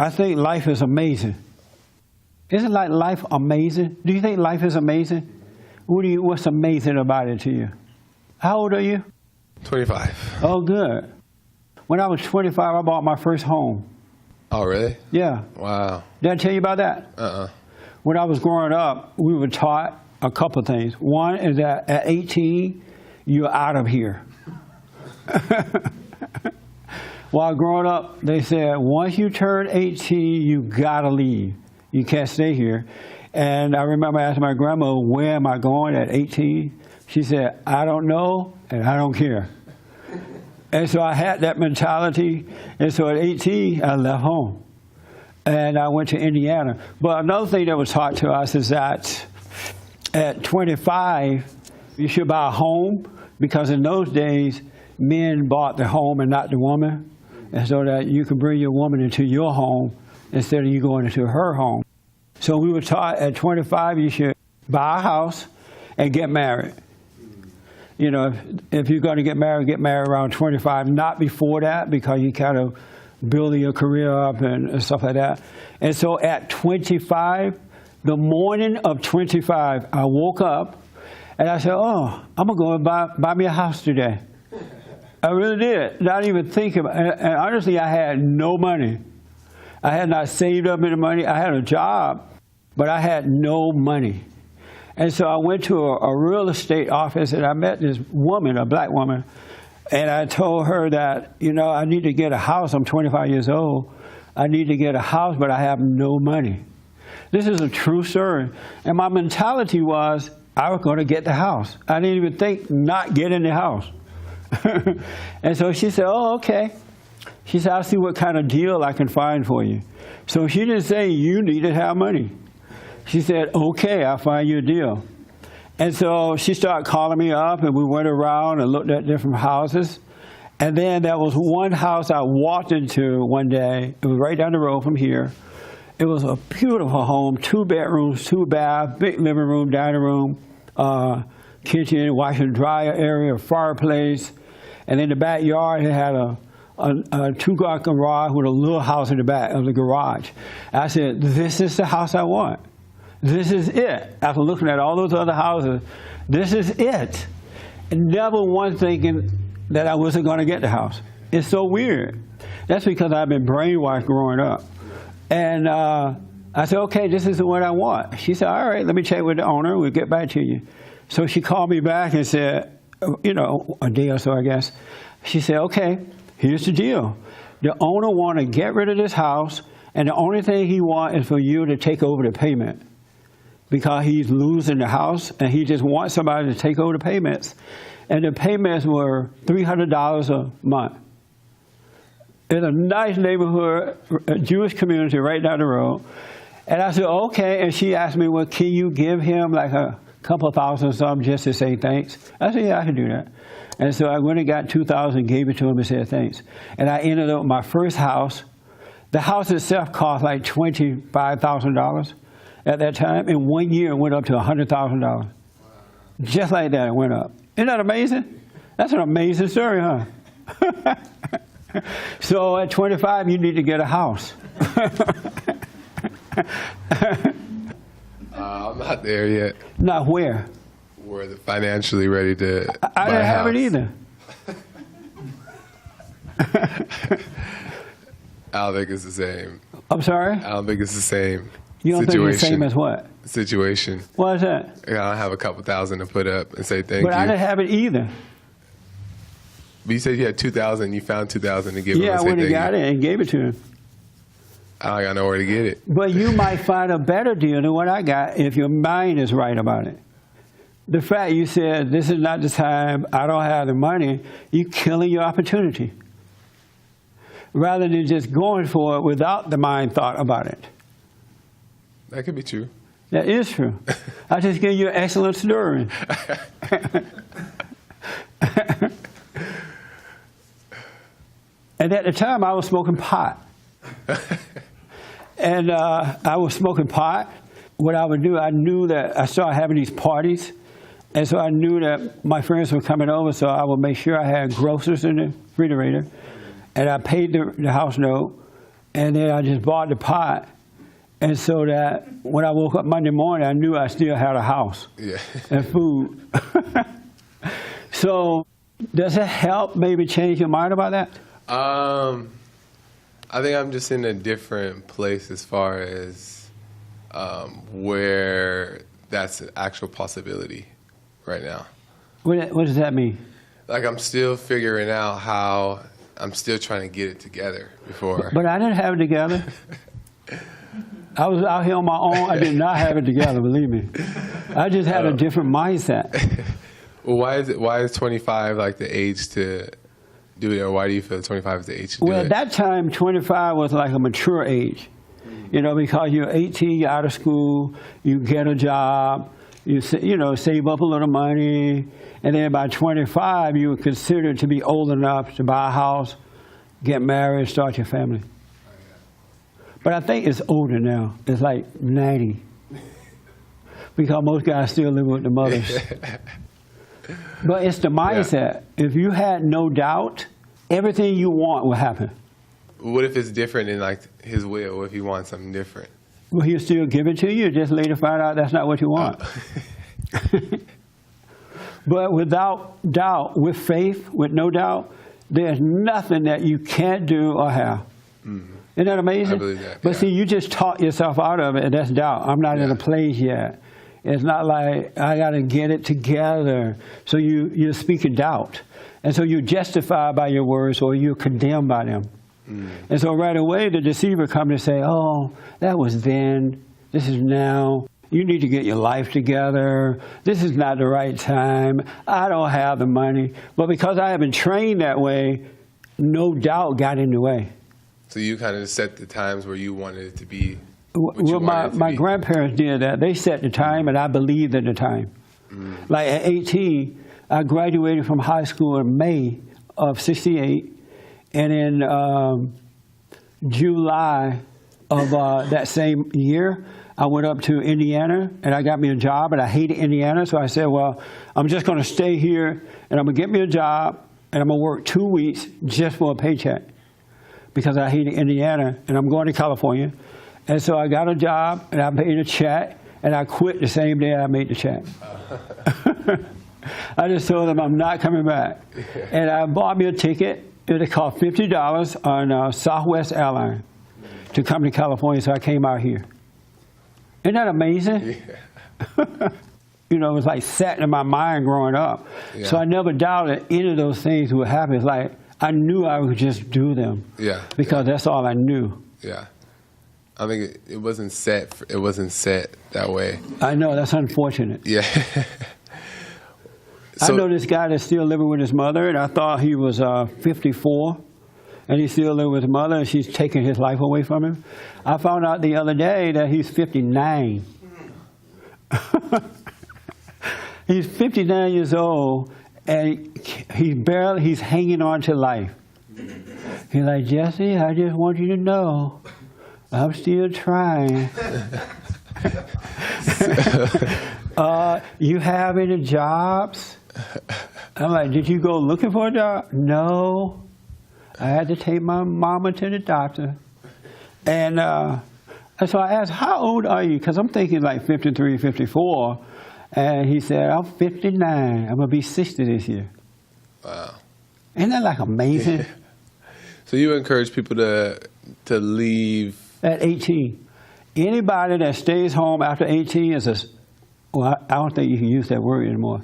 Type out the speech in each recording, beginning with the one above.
I think life is amazing. Isn't like life amazing? Do you think life is amazing? What's amazing about it to you? How old are you? 25. Oh, good. When I was 25, I bought my first home. Oh, really? Yeah. Wow. Did I tell you about that? When I was growing up, we were taught a couple of things. One is that at 18, you're out of here. While growing up, they said, once you turn 18, you gotta leave. You can't stay here. And I remember asking my grandma, where am I going at 18? She said, I don't know, and I don't care. And so I had that mentality. And so at 18, I left home. And I went to Indiana. But another thing that was taught to us is that at 25, you should buy a home, because in those days, men bought the home and not the woman. And so that you could bring your woman into your home instead of you going into her home. So we were taught at 25, you should buy a house and get married. You know, if you're going to get married around 25, not before that, because you kind of build your career up and stuff like that. And so at 25, the morning of 25, I woke up and I said, oh, I'm going to go and buy me a house today. I really did, not even thinking about it. And honestly, I had no money. I had not saved up any money. I had a job, but I had no money. And so I went to a real estate office and I met this woman, a black woman, and I told her that, you know, I need to get a house. I'm 25 years old. I need to get a house, but I have no money. This is a true story. And my mentality was, I was going to get the house. I didn't even think not getting the house. And so she said, oh, okay. She said, I'll see what kind of deal I can find for you. So she didn't say you need to have money. She said, okay, I'll find you a deal. And so she started calling me up, and we went around and looked at different houses. And then there was one house I walked into one day. It was right down the road from here. It was a beautiful home, 2 bedrooms, 2 baths, big living room, dining room, kitchen, washer and dryer area, fireplace. And in the backyard, it had a 2-car garage with a little house in the back of the garage. I said, this is the house I want. This is it. After looking at all those other houses, this is it. And never once thinking that I wasn't going to get the house. It's so weird. That's because I've been brainwashed growing up. And I said, okay, this is the one I want. She said, all right, let me check with the owner. We'll get back to you. So she called me back and said, you know, a day or so, I guess. She said, okay, here's the deal. The owner wants to get rid of this house, and the only thing he wants is for you to take over the payment, because he's losing the house, and he just wants somebody to take over the payments. And the payments were $300 a month. In a nice neighborhood, a Jewish community right down the road. And I said, okay. And she asked me, well, can you give him like a couple of thousand or something just to say thanks? I said, yeah, I can do that. And so I went and got $2,000, gave it to him and said thanks. And I ended up with my first house. The house itself cost like $25,000 at that time. In 1 year, it went up to $100,000. Wow. Just like that, it went up. Isn't that amazing? That's an amazing story, huh? So at 25, you need to get a house. I'm not there yet. Not where? We're financially ready to I buy didn't a have house. it either. I don't think it's the same. I'm sorry? I don't think it's the same. You don't situation. think it's the same as what? Situation. What is that? I don't have a couple thousand to put up and say thank you. But I didn't have it either. But you said you had 2,000. You found 2,000 to give him. Yeah, and I say went and thank got you. it and gave it to him. I don't got nowhere to get it. But you might find a better deal than what I got if your mind is right about it. The fact you said, this is not the time, I don't have the money, you're killing your opportunity. Rather than just going for it without the mind thought about it. That could be true. That is true. I just gave you an excellent story. And at the time, I was smoking pot. And I was smoking pot. What I would do, I knew that I started having these parties. And so I knew that my friends were coming over, so I would make sure I had groceries in the refrigerator. And I paid the house note. And then I just bought the pot. And so that when I woke up Monday morning, I knew I still had a house Yeah. and food. So does it help maybe change your mind about that? I think I'm just in a different place as far as where that's an actual possibility right now. What does that mean? Like I'm still figuring out how I'm still trying to get it together before. But I didn't have it together. I was out here on my own. I did not have it together, believe me. I just had a different mindset. Well, why is 25 like the age to do it, or why do you feel 25 is the age to do Well, it? at that time, 25 was like a mature age. You know, because you're 18, you're out of school, you get a job, you save up a little money, and then by 25, you were considered to be old enough to buy a house, get married, start your family. But I think it's older now. It's like 90. Because most guys still live with the mothers. But it's the mindset. Yeah. If you had no doubt, everything you want will happen. What if it's different in like his will? What if he wants something different? Will he still give it to you? Just later find out that's not what you want. But without doubt, with faith, with no doubt, there's nothing that you can't do or have. Mm-hmm. Isn't that amazing? I believe that. But yeah. see, you just taught yourself out of it, and that's doubt. I'm not in a place yet. It's not like I got to get it together. So you're speaking doubt. And so you're justified by your words or you're condemned by them. Mm. And so right away the deceiver comes and say, oh, that was then. This is now. You need to get your life together. This is not the right time. I don't have the money. But because I have been trained that way, no doubt got in the way. So you kind of set the times where you wanted it to be. Well, my grandparents did that. They set the time, and I believed in the time. Mm. Like at 18, I graduated from high school in May of '68, and in July of that same year, I went up to Indiana, and I got me a job, and I hated Indiana, so I said, well, I'm just going to stay here, and I'm going to get me a job, and I'm going to work 2 weeks just for a paycheck, because I hated Indiana, and I'm going to California. And so I got a job, and I made a check, and I quit the same day I made the check. I just told them I'm not coming back. And I bought me a ticket. It cost $50 on Southwest Airlines to come to California, so I came out here. Isn't that amazing? Yeah. You know, it was like set in my mind growing up. Yeah. So I never doubted any of those things would happen. It's like I knew I would just do them. Yeah. Because that's all I knew. Yeah. I think it wasn't set. It wasn't set that way. I know, that's unfortunate. Yeah. I know this guy that's still living with his mother, and I thought he was 54, and he's still living with his mother, and she's taking his life away from him. I found out the other day that he's 59. He's 59 years old, and he's hanging on to life. He's like, Jesse, I just want you to know, I'm still trying. You have any jobs? I'm like, did you go looking for a job? No. I had to take my mama to the doctor. And so I asked, how old are you? Because I'm thinking like 53, 54. And he said, I'm 59. I'm going to be 60 this year. Wow. Isn't that like amazing? So you encourage people to leave? At 18. Anybody that stays home after 18 is I don't think you can use that word anymore,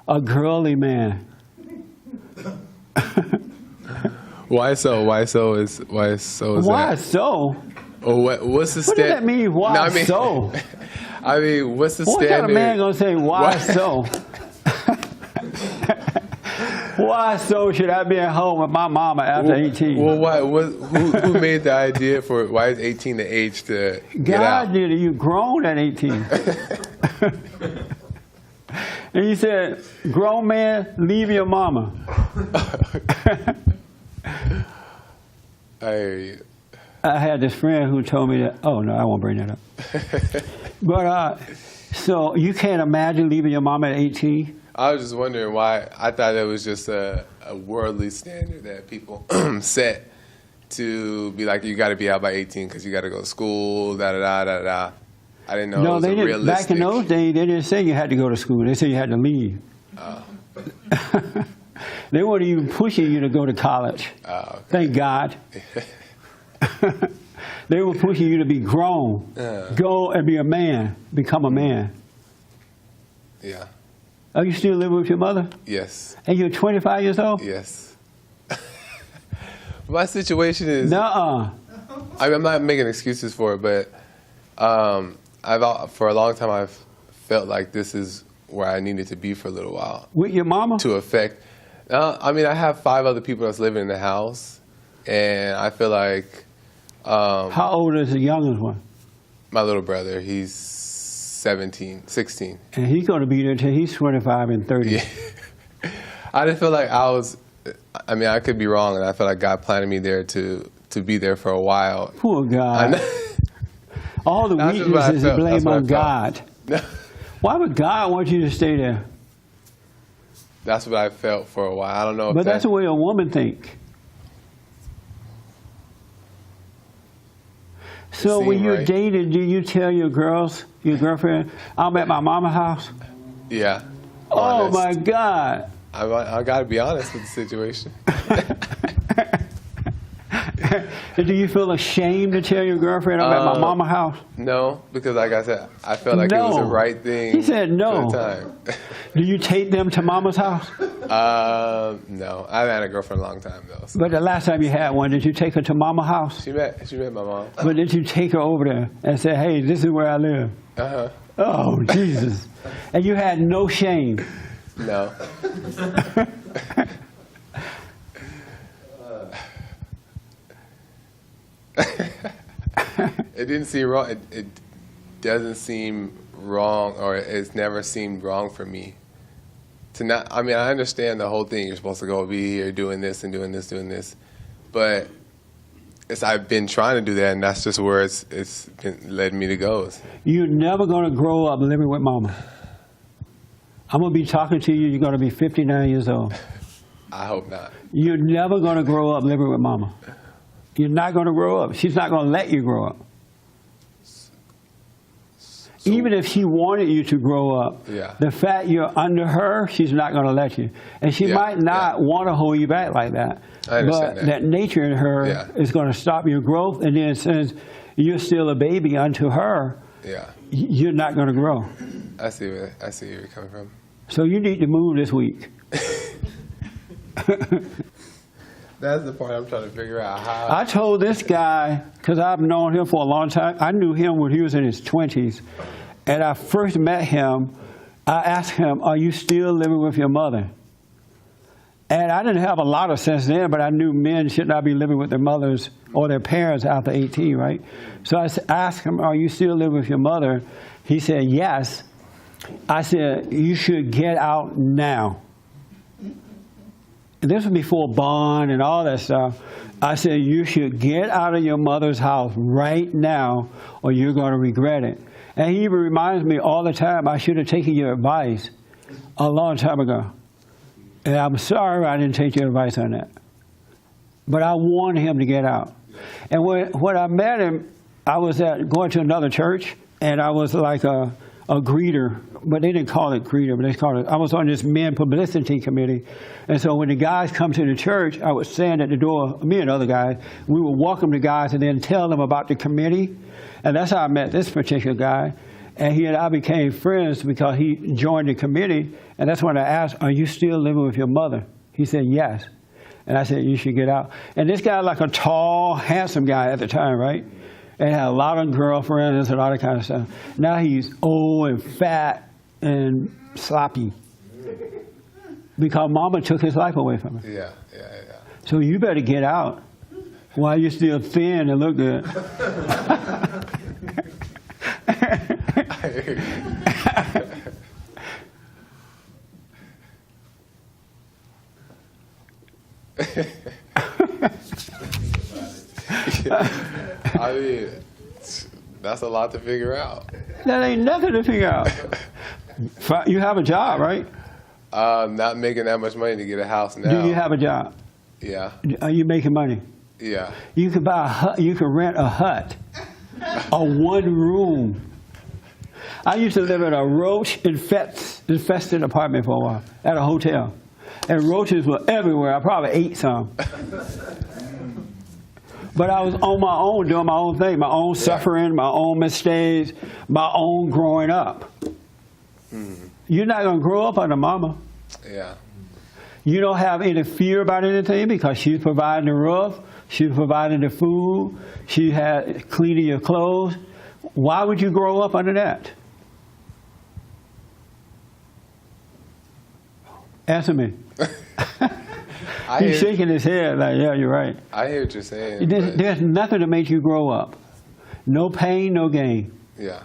a girly man. Why so? Why so? Why so? Or what's the What does that mean, why no, I mean, so? I mean, what's the what standard? What kind of man going to say, why so? Why so should I be at home with my mama after 18? Well, who made the idea for it? Why is 18 the age to get out? God did it. You grown at 18. And he said, grown man, leave your mama. I hear you. I had this friend who told me that, oh, no, I won't bring that up. But, so you can't imagine leaving your mama at 18? I was just wondering why. I thought it was just a worldly standard that people set. to be like, you got to be out by 18 because you got to go to school, da da da da da. I didn't know it No, was they a didn't. realistic. Back in those days, they didn't say you had to go to school. They said you had to leave. They weren't even pushing you to go to college. Okay. Thank God. They were pushing you to be grown. Go and be a man. Become a man. Yeah. Are you still living with your mother? Yes. And you're 25 years old? Yes. My situation is. Nuh-uh. I'm not making excuses for it, but for a long time I've felt like this is where I needed to be for a little while. With your mama? To affect. I mean, I have 5 other people that's living in the house, and I feel like. How old is the youngest one? My little brother, he's 16. And he's going to be there until he's 25 and 30. Yeah. I didn't feel like I mean, I could be wrong, and I feel like God planted me there to be there for a while. Poor God. All the That's just what I weaknesses felt. blame That's what I on God. felt. Why would God want you to stay there? That's what I felt for a while. I don't know if But that's the way a woman thinks. So when you're right. dating, do you tell your girlfriend, I'm at my mama's house? Yeah. Oh Honest. my God. I got to be honest with the situation. Do you feel ashamed to tell your girlfriend I'm at my mama's house? No, because like I said, I felt like it was the right thing. He said no. For the time. Do you take them to mama's house? No. I haven't had a girlfriend in a long time though. So. But the last time you had one, did you take her to mama's house? She met my mom. But did you take her over there and say, hey, this is where I live? Uh-huh. Oh, Jesus. And you had no shame? No. It didn't seem wrong. It doesn't seem wrong, or it's never seemed wrong for me to not. I mean, I understand the whole thing. You're supposed to go be here doing this and doing this, but I've been trying to do that, and that's just where it's been led me to go. You're never going to grow up living with mama. I'm going to be talking to you. You're going to be 59 years old. I hope not. You're never going to grow up living with mama. You're not going to grow up. She's not going to let you grow up. Even if she wanted you to grow up, the fact you're under her, she's not going to let you. And she might not want to hold you back like that. I understand but that nature in her is going to stop your growth. And then since you're still a baby unto her, you're not going to grow. I see where you're coming from. So you need to move this week. That's the part I'm trying to figure out. How. I told this guy, because I've known him for a long time, I knew him when he was in his 20s. And I first met him, I asked him, are you still living with your mother? And I didn't have a lot of sense then, but I knew men should not be living with their mothers or their parents after 18, right? So I asked him, are you still living with your mother? He said, yes. I said, you should get out now. And this was before bond and all that stuff. I said, you should get out of your mother's house right now or you're going to regret it. And he even reminds me all the time, I should have taken your advice a long time ago. And I'm sorry I didn't take your advice on that. But I wanted him to get out. And when I met him, I was going to another church, and I was like a greeter, but they didn't call it greeter, but they called it, I was on this men publicity committee. And so when the guys come to the church, I would stand at the door, me and other guys, we would welcome the guys and then tell them about the committee. And that's how I met this particular guy. And he and I became friends because he joined the committee. And that's when I asked, are you still living with your mother? He said, yes. And I said, you should get out. And this guy, like a tall, handsome guy at the time, right? And had a lot of girlfriends and all that kind of stuff. Now he's old and fat and sloppy because mama took his life away from him. Yeah. So you better get out while you're still thin and look good. I hear you. I mean, that's a lot to figure out. That ain't nothing to figure out. You have a job, right? Not making that much money to get a house now. Do you have a job? Yeah. Are you making money? Yeah. You could buy a hut, you could rent a hut, a one room. I used to live in a roach infested apartment for a while at a hotel. And roaches were everywhere. I probably ate some. But I was on my own, doing my own thing, my own suffering, my own mistakes, my own growing up. You're not going to grow up under mama. Yeah. You don't have any fear about anything because she's providing the roof, she's providing the food, she had cleaning your clothes. Why would you grow up under that? Answer me. He's shaking his head like, yeah, you're right. I hear what you're saying. There's nothing to make you grow up. No pain, no gain. Yeah.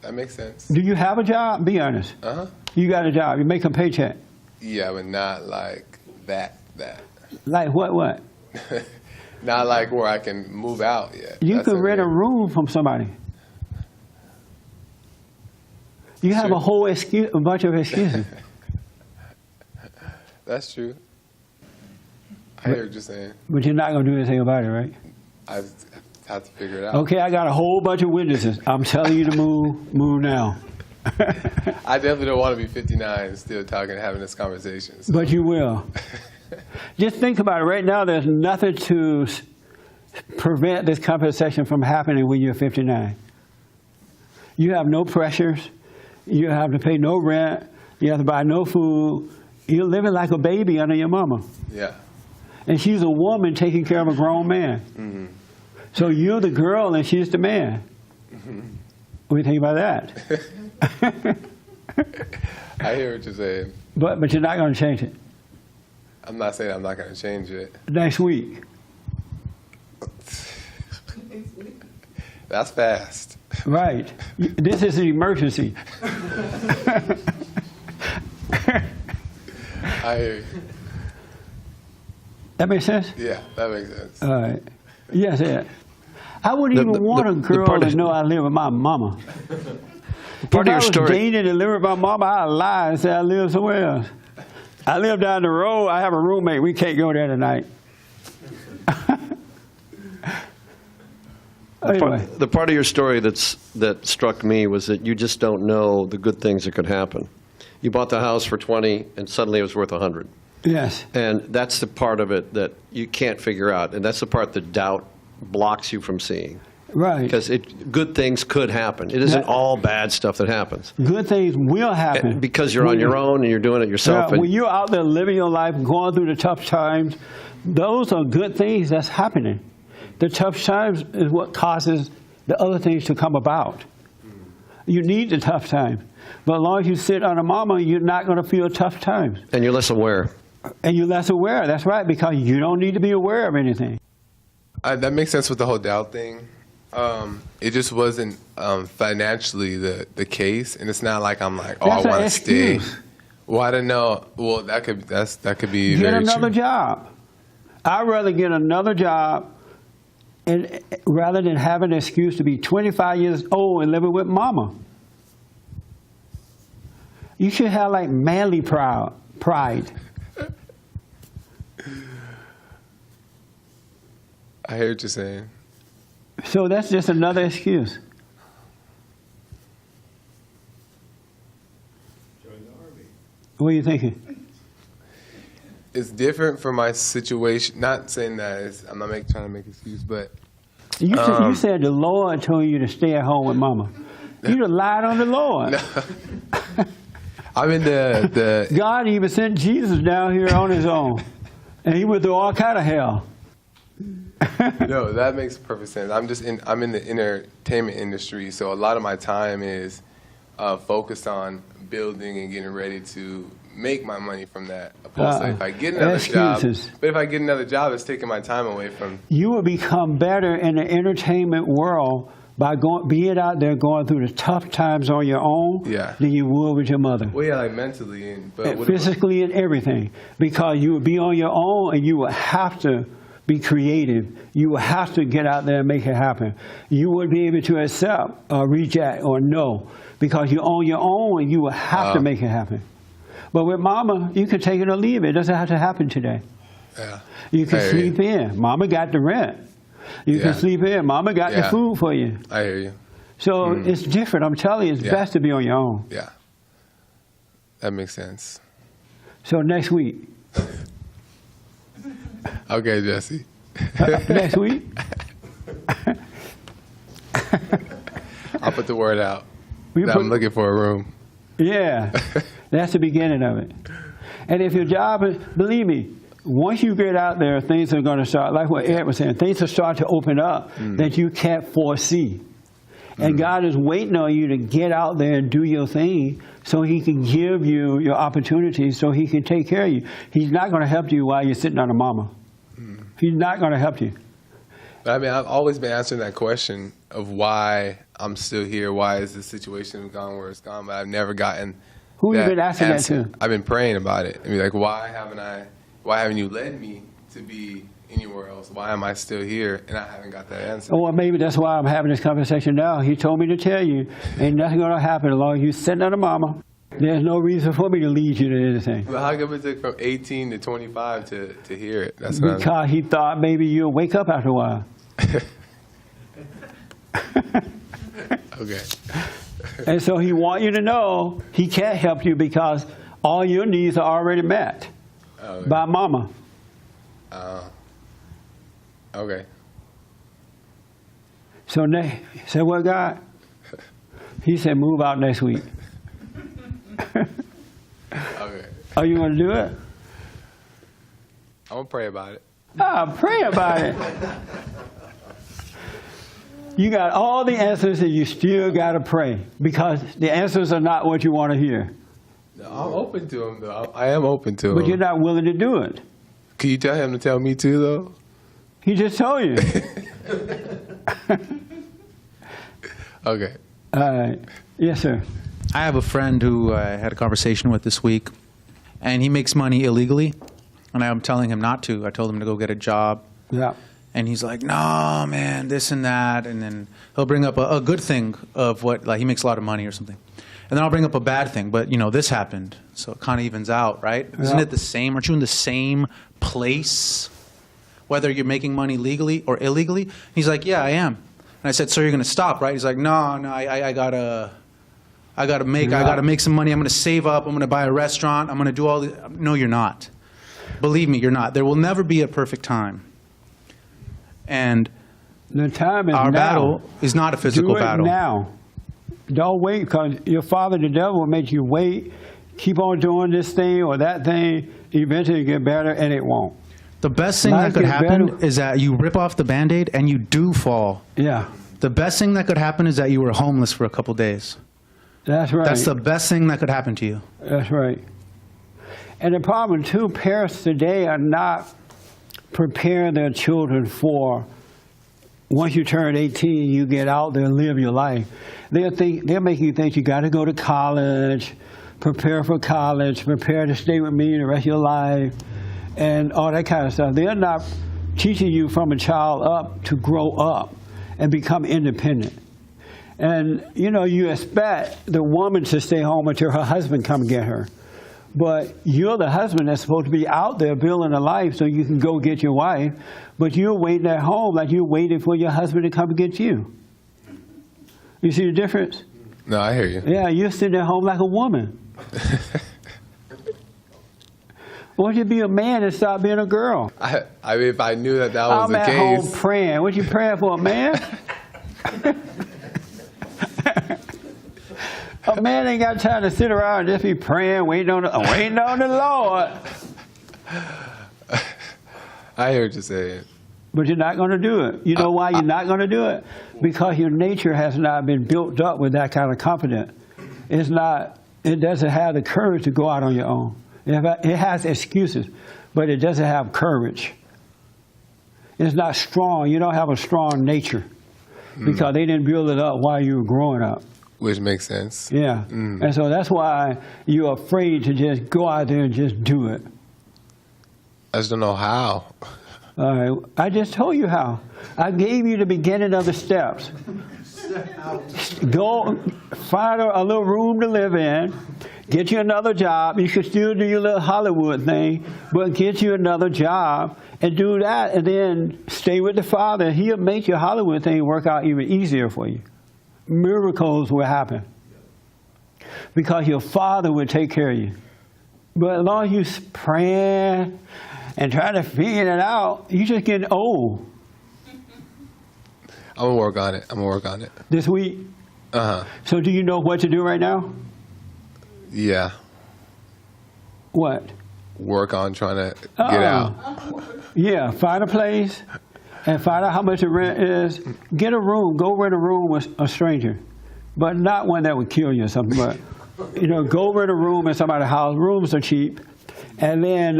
That makes sense. Do you have a job? Be honest. Uh-huh. You got a job. You make a paycheck. Yeah, but not like that. Like what? Not like where I can move out yet. You That's can rent a it. room from somebody. You have Sure. a whole a bunch of excuses. That's true. I hear what you're saying. But you're not going to do anything about it, right? I have to figure it out. Okay, I got a whole bunch of witnesses. I'm telling you to move now. I definitely don't want to be 59 and still talking, having this conversation. So. But you will. Just think about it. Right now, there's nothing to prevent this conversation from happening when you're 59. You have no pressures. You have to pay no rent. You have to buy no food. You're living like a baby under your mama. Yeah. And she's a woman taking care of a grown man. Mm-hmm. So you're the girl and she's the man. Mm-hmm. What do you think about that? I hear what you're saying. But you're not going to change it. I'm not saying I'm not going to change it. Next week. That's fast. Right. This is an emergency. I hear you. That makes sense? Yeah, that makes sense. All right. Yes, yeah. I wouldn't even want a girl to know I live with my mama. Part If of I your was story. dating and living with my mama, I'd lie and say I live somewhere else. I live down the road. I have a roommate. We can't go there tonight. Anyway, The part of your story that struck me was that you just don't know the good things that could happen. You bought the house for 20, and suddenly it was worth 100. yes. And that's the part of it that you can't figure out, and that's the part that doubt blocks you from seeing. Right. Because good things could happen. It isn't That- all bad stuff that happens. Good things will happen. Because you're on your own and you're doing it yourself. When you're out there living your life, going through the tough times, those are good things that's happening. The tough times is what causes the other things to come about. You need the tough times. But as long as you sit under mama, you're not going to feel tough times. And you're less aware. And you're less aware. That's right, because you don't need to be aware of anything. That makes sense with the whole doubt thing. It just wasn't financially the case, and it's not like I'm like, oh, That's I an want to stay. excuse. Well, I don't know. Well, that could be Get very another true. job. I'd rather get another job and rather than have an excuse to be 25 years old and living with mama. You should have like manly pride. I hear what you're saying. So that's just another excuse. What are you thinking? It's different for my situation. Not saying that I'm not trying to make excuse, but You said the Lord told you to stay at home with mama. You'd have lied on the Lord. I'm in the God even sent Jesus down here on his own. And he went through all kind of hell. no, that makes perfect sense. I'm in the entertainment industry, so a lot of my time is focused on building and getting ready to make my money from that. Opposed to if I get another excuses. job, but if I get another job, it's taking my time away from. You will become better in the entertainment world by being out there going through the tough times on your own than you would with your mother. Well, yeah, like mentally and but what physically and everything. Because you would be on your own and you would have to be creative. You would have to get out there and make it happen. You wouldn't be able to accept or reject or no. Because you're on your own and you would have to make it happen. But with mama, you can take it or leave it. It doesn't have to happen today. Yeah. You can I hear sleep you. in. Mama got the rent. You Yeah. can sleep in. Mama got the Yeah. food for you. I hear you. So it's different. I'm telling you, it's Yeah. best to be on your own. Yeah. That makes sense. So next week. Okay, Jesse. Next week? I'll put the word out. We that put- I'm looking for a room. Yeah. That's the beginning of it. And if your job is, believe me, once you get out there, things are going to start, like what Ed was saying, things will start to open up that you can't foresee. And God is waiting on you to get out there and do your thing so He can give you your opportunities, so He can take care of you. He's not going to help you while you're sitting on a mama. He's not going to help you. But I mean, I've always been answering that question of why I'm still here. Why is this situation gone where it's gone? But I've never gotten. Who you that been asking answer. that to? I've been praying about it. I mean, like, why haven't you led me to be anywhere else? Why am I still here? And I haven't got that answer. Or maybe that's why I'm having this conversation now. He told me to tell you, ain't nothing going to happen as long as you sitting on a mama. There's no reason for me to lead you to anything. But how come it took from 18 to 25 to hear it? That's what Because he thought maybe you'll wake up after a while. Okay. And so he want you to know he can't help you because all your needs are already met by mama. Okay. So he said, what, God? He said, move out next week. Okay. Are you going to do it? I'm gonna pray about it. Pray about it. You got all the answers and you still got to pray because the answers are not what you want to hear. No, I'm open to him, though. I am open to him. But you're not willing to do it. Can you tell him to tell me too, though? He just told you. Okay. Yes, sir. I have a friend who I had a conversation with this week, and he makes money illegally, and I'm telling him not to. I told him to go get a job, Yeah. and he's like, no, man, this and that, and then he'll bring up a good thing of what, like he makes a lot of money or something. And then I'll bring up a bad thing, but, you know, this happened, so it kind of evens out, right? Isn't Yeah. it the same? Aren't you in the same place, whether you're making money legally or illegally? He's like, yeah, I am. And I said, so you're going to stop, right? He's like, no, I gotta make some money. I'm going to save up. I'm going to buy a restaurant. I'm going to do all the. No, you're not. Believe me, you're not. There will never be a perfect time. And The time is our now. battle is not a physical Do it battle. now. Don't wait because your father, the devil, will make you wait. Keep on doing this thing or that thing. Eventually, it get better, and it won't. The best thing Life that could is happen better. is that you rip off the Band-Aid and you do fall. Yeah, The best thing that could happen is that you were homeless for a couple days. that's right. That's the best thing that could happen to you. That's right. And the problem, too, parents today are not preparing their children for once you turn 18, you get out there and live your life. They're making you think you got to go to college, prepare for college, prepare to stay with me the rest of your life, and all that kind of stuff. They're not teaching you from a child up to grow up and become independent. And, you know, you expect the woman to stay home until her husband come get her. But you're the husband that's supposed to be out there building a life so you can go get your wife. But you're waiting at home like you're waiting for your husband to come get you. You see the difference? No, I hear you. Yeah, you're sitting at home like a woman. Why don't you be a man and stop being a girl? I mean, if I knew that was I'm the at case. home praying. What you praying for, a man? A man ain't got time to sit around and just be praying, waiting on the Lord. I hear what you're saying. But you're not going to do it. You know why you're not going to do it? Because your nature has not been built up with that kind of confidence. It doesn't have the courage to go out on your own. It has excuses, but it doesn't have courage. It's not strong. You don't have a strong nature because they didn't build it up while you were growing up. Which makes sense. Yeah. And so that's why you're afraid to just go out there and just do it. I just don't know how. All right. I just told you how. I gave you the beginning of the steps. Go find a little room to live in. Get you another job. You should still do your little Hollywood thing, but get you another job and do that, and then stay with the Father. He'll make your Hollywood thing work out even easier for you. Miracles will happen because your Father will take care of you. But as long as you're praying and trying to figure it out, you're just getting old. I'm gonna work on it. This week. Uh huh. So do you know what to do right now? Yeah. What? Work on trying to get out. Yeah, find a place and find out how much the rent is. Get a room. Go rent a room with a stranger, but not one that would kill you or something. But go rent a room in somebody's house. Rooms are cheap, and then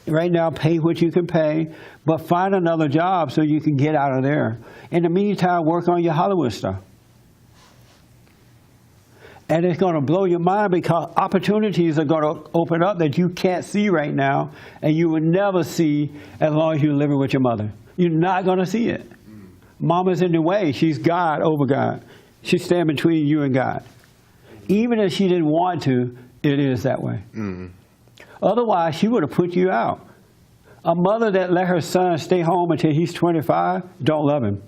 right now pay what you can pay, but find another job so you can get out of there. In the meantime, work on your Hollywood stuff. And it's going to blow your mind because opportunities are going to open up that you can't see right now and you will never see as long as you're living with your mother. You're not going to see it. Mama's in the way. She's God over God. She's standing between you and God. Even if she didn't want to, it is that way. Otherwise, she would have put you out. A mother that let her son stay home until he's 25 don't love him.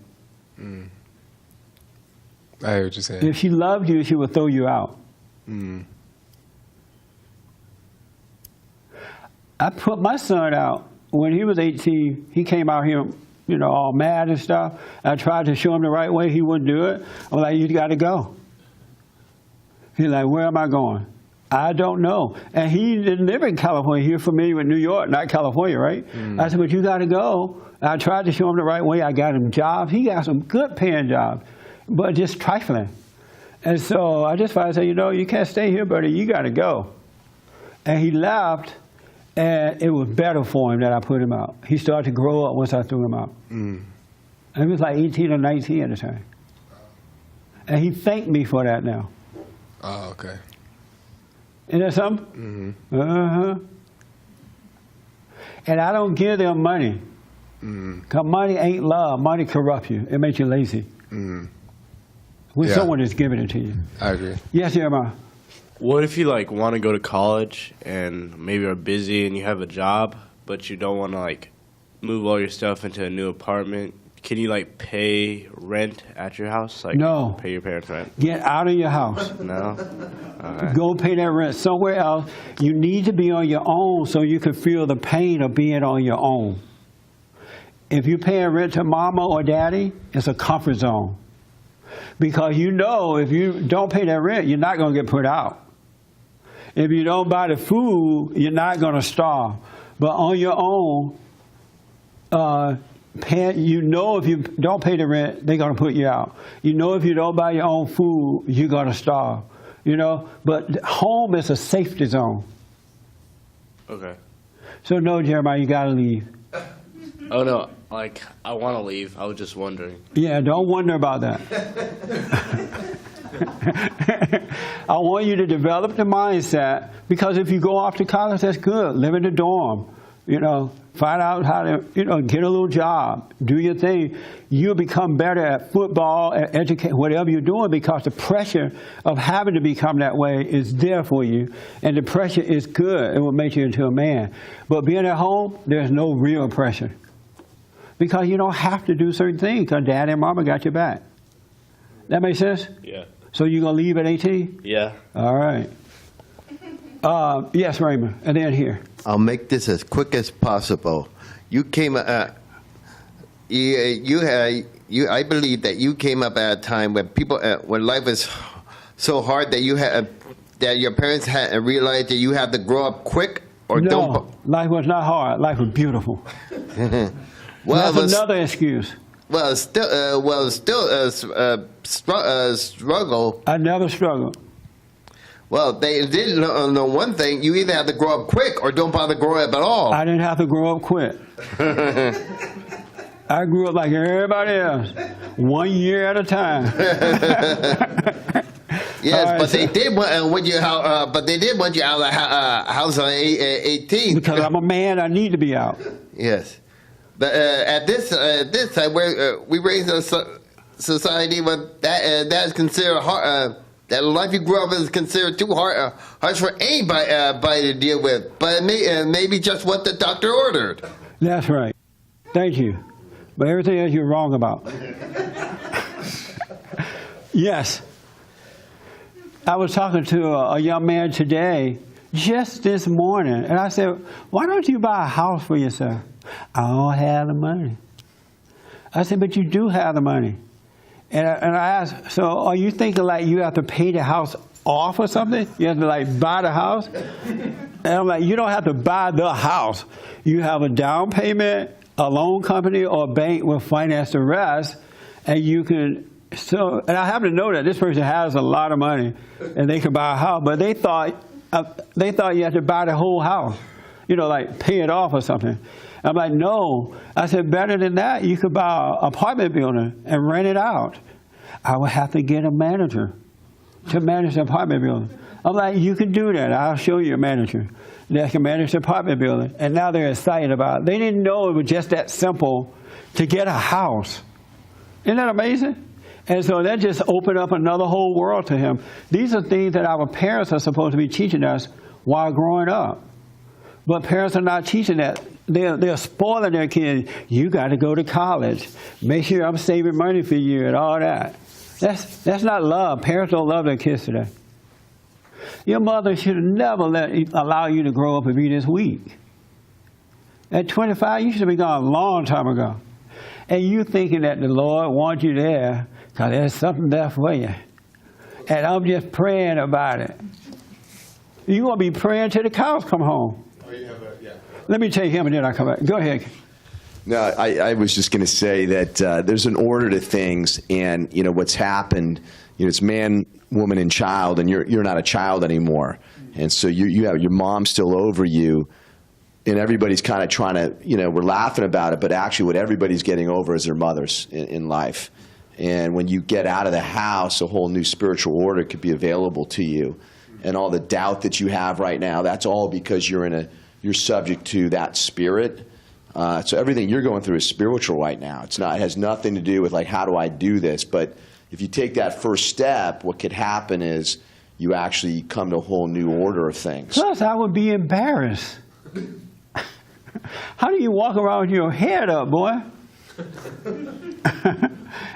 I hear what you're saying. If she loved you, she would throw you out. I put my son out when he was 18. He came out here, all mad and stuff. I tried to show him the right way. He wouldn't do it. I'm like, you got to go. He's like, where am I going? I don't know. And he didn't live in California. He was familiar with New York, not California, right? I said, but you got to go. I tried to show him the right way. I got him jobs. He got some good paying jobs, but just trifling. And so I just finally said, you can't stay here, buddy. You got to go. And he left, and it was better for him that I put him out. He started to grow up once I threw him out. And he was like 18 or 19 at the time. And he thanked me for that now. Oh, okay. Isn't that something? Uh-huh. And I don't give them money. Because money ain't love. Money corrupts you. It makes you lazy. When someone is giving it to you. I agree. Yes, Jeremiah. What if you want to go to college and maybe are busy and you have a job, but you don't want to move all your stuff into a new apartment? Can you pay rent at your house? No. Pay your parents' rent? Get out of your house. No. Go pay that rent somewhere else. You need to be on your own so you can feel the pain of being on your own. If you pay rent to mama or daddy, it's a comfort zone. Because if you don't pay that rent, you're not going to get put out. If you don't buy the food, you're not going to starve. But on your own, if you don't pay the rent, they're going to put you out. If you don't buy your own food, you're going to starve. But home is a safety zone. Okay. So no, Jeremiah, you got to leave. Oh, no. I want to leave. I was just wondering. Yeah, don't wonder about that. I want you to develop the mindset, because if you go off to college, that's good. Live in the dorm. Find out how to, get a little job. Do your thing. You'll become better at football, at education, whatever you're doing, because the pressure of having to become that way is there for you. And the pressure is good. It will make you into a man. But being at home, there's no real pressure. Because you don't have to do certain things, because Dad and Mama got your back. That make sense? Yeah. So you're going to leave at 18? Yeah. All right. Yes, Raymond, and then here. I'll make this as quick as possible. You came I believe that you came up at a time when when life was so hard that that your parents had realized that you had to grow up quick, or No, life was not hard. Life was beautiful. Well, That's another excuse. Well, still a struggle. I never struggled. Well, they did know one thing: you either have to grow up quick or don't bother growing up at all. I didn't have to grow up quick. I grew up like everybody else, 1 year at a time. Yes, right, but they did want you out. But they did want you out of the house on 18. Because I'm a man, I need to be out. Yes, but at this time, we raised a society where that is considered That life you grew up in is considered too harsh for anybody to deal with, but maybe just what the doctor ordered. That's right. Thank you. But everything else you're wrong about. Yes. I was talking to a young man today, just this morning, and I said, why don't you buy a house for yourself? I don't have the money. I said, but you do have the money. And I asked, so are you thinking like you have to pay the house off or something? You have to like buy the house? And I'm like, you don't have to buy the house. You have a down payment, a loan company or a bank will finance the rest, and you can, so, and I happen to know that this person has a lot of money and they can buy a house, but they thought you had to buy the whole house, you know, like pay it off or something. I'm like, no. I said, better than that, you could buy an apartment building and rent it out. I would have to get a manager to manage the apartment building. I'm like, you can do that. I'll show you a manager that can manage the apartment building. And now they're excited about it. They didn't know it was just that simple to get a house. Isn't that amazing? And so that just opened up another whole world to him. These are things that our parents are supposed to be teaching us while growing up. But parents are not teaching that. They're spoiling their kids. You got to go to college. Make sure I'm saving money for you and all that. That's not love. Parents don't love their kids today. Your mother should have never allow you to grow up and be this weak. At 25, you should have been gone a long time ago. And you thinking that the Lord wants you there because there's something there for you. And I'm just praying about it. You're going to be praying till the cows come home. Let me take him and then I'll come back. Go ahead. No, I was just going to say that there's an order to things, and you know what's happened. You know, it's man, woman, and child, and you're not a child anymore, and so you have your mom still over you, and everybody's kind of trying to, you know, we're laughing about it, but actually what everybody's getting over is their mothers in life, and when you get out of the house, a whole new spiritual order could be available to you, and all the doubt that you have right now, that's all because you're subject to that spirit. So everything you're going through is spiritual right now. It has nothing to do with like, how do I do this? But if you take that first step, what could happen is you actually come to a whole new order of things. Plus, I would be embarrassed. How do you walk around with your head up, boy?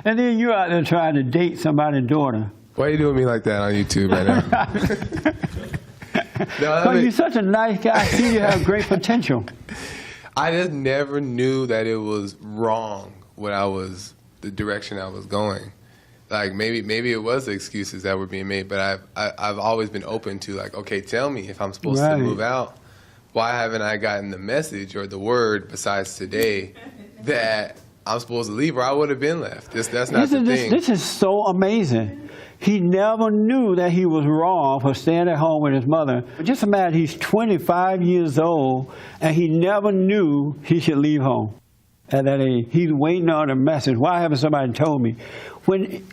And then you're out there trying to date somebody's daughter. Why are you doing me like that on YouTube right now? But you're such a nice guy. I see you have great potential. I just never knew that it was wrong the direction I was going. Like maybe it was the excuses that were being made, but I've always been open to like, okay, tell me if I'm supposed to move out. Why haven't I gotten the message or the word besides today that I'm supposed to leave, or I would have been left? That's not the thing. This is so amazing. He never knew that he was wrong for staying at home with his mother. Just imagine he's 25 years old and he never knew he should leave home at that age. He's waiting on a message. Why haven't somebody told me? When